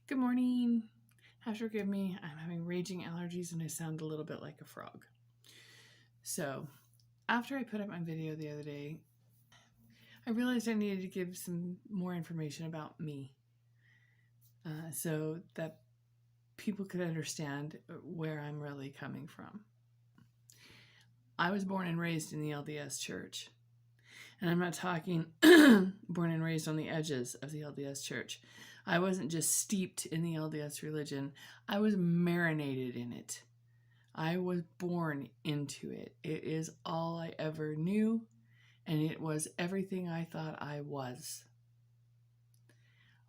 Good morning. Have to forgive me. I'm having raging allergies and I sound a little bit like a frog. So, after I put up my video the other day, I realized I needed to give some more information about me so that people could understand where I'm really coming from. I was born and raised in the LDS Church. And I'm not talking born and raised on the edges of the LDS Church. I wasn't just steeped in the LDS religion, I was marinated in it. I was born into it. It is all I ever knew, and it was everything I thought I was.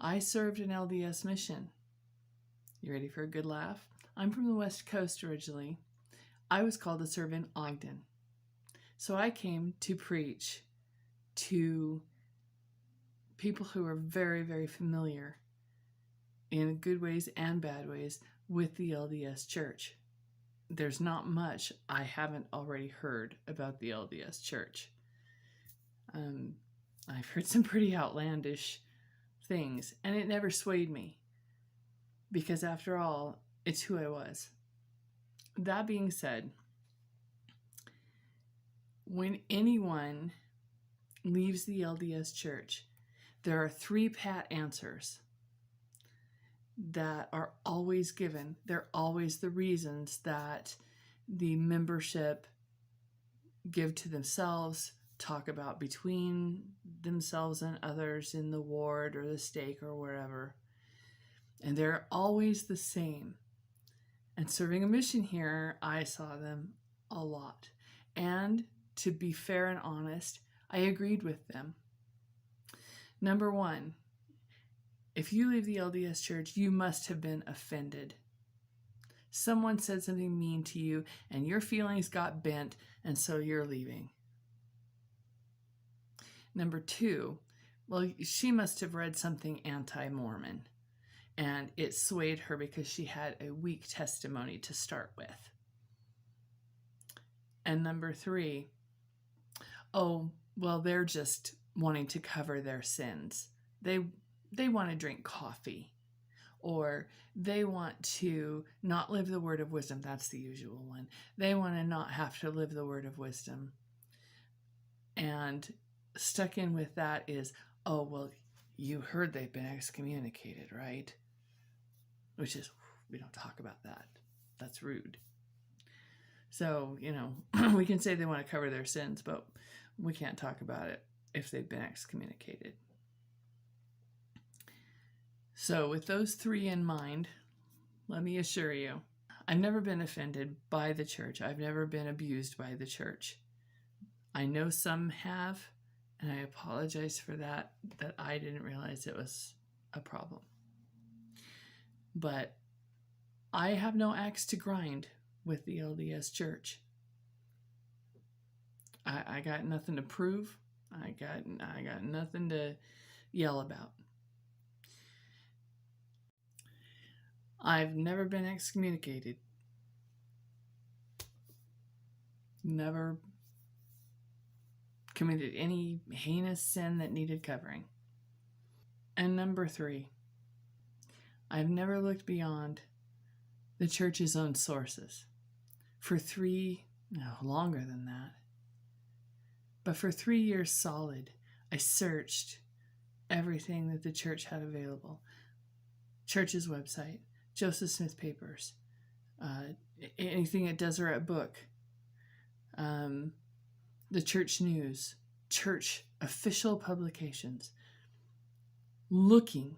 I served an LDS mission. You ready for a good laugh? I'm from the West Coast originally. I was called to serve in Ogden. So I came to preach to people who are very, very familiar in good ways and bad ways with the LDS Church. There's not much I haven't already heard about the LDS Church. I've heard some pretty outlandish things, and it never swayed me because, after all, it's who I was. That being said, when anyone leaves the LDS Church, there are 3 pat answers that are always given. They're always the reasons that the membership give to themselves, talk about between themselves and others in the ward or the stake or wherever. And they're always the same. And serving a mission here, I saw them a lot. And to be fair and honest, I agreed with them. Number 1, if you leave the LDS Church, you must have been offended. Someone said something mean to you and your feelings got bent, and so you're leaving. Number 2, well, she must have read something anti-Mormon, and it swayed her because she had a weak testimony to start with. And number 3, oh, well, they're just wanting to cover their sins. They want to drink coffee, or they want to not live the word of wisdom. That's the usual one. They want to not have to live the word of wisdom. And stuck in with that is, oh, well, you heard they've been excommunicated, right? Which is, we don't talk about that. That's rude. So, we can say they want to cover their sins, but we can't talk about it if they've been excommunicated. So with those 3 in mind, let me assure you, I've never been offended by the church. I've never been abused by the church. I know some have, and I apologize for that I didn't realize it was a problem. But I have no axe to grind with the LDS Church. I got nothing to prove. I got nothing to yell about. I've never been excommunicated. Never committed any heinous sin that needed covering. And number 3, I've never looked beyond the church's own sources. Longer than that. But for 3 years solid, I searched everything that the church had available. Church's website, Joseph Smith Papers, anything at Deseret Book, the church news, church official publications, looking,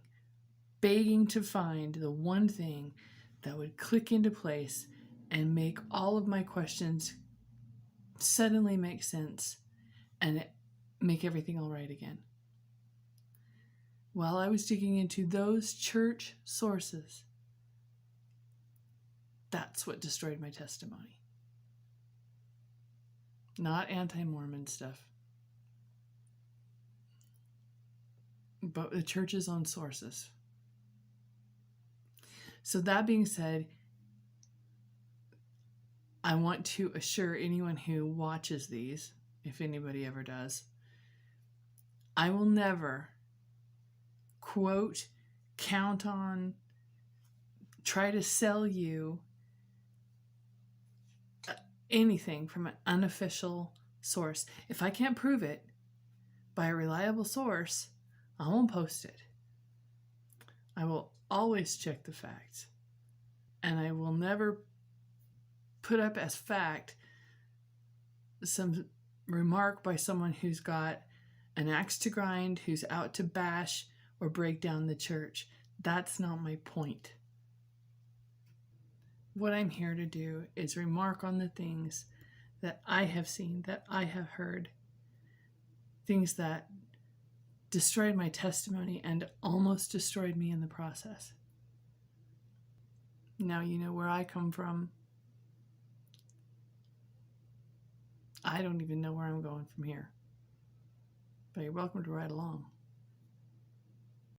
begging to find the one thing that would click into place and make all of my questions suddenly make sense and make everything all right again. While I was digging into those church sources, that's what destroyed my testimony. Not anti-Mormon stuff, but the church's own sources. So that being said, I want to assure anyone who watches these, if anybody ever does, I will never quote, count on, try to sell you anything from an unofficial source. If I can't prove it by a reliable source, I won't post it. I will always check the facts. And I will never put up as fact some remark by someone who's got an axe to grind, who's out to bash or break down the church. That's not my point. What I'm here to do is remark on the things that I have seen, that I have heard, things that destroyed my testimony and almost destroyed me in the process. Now you know where I come from. I don't even know where I'm going from here, but you're welcome to ride along.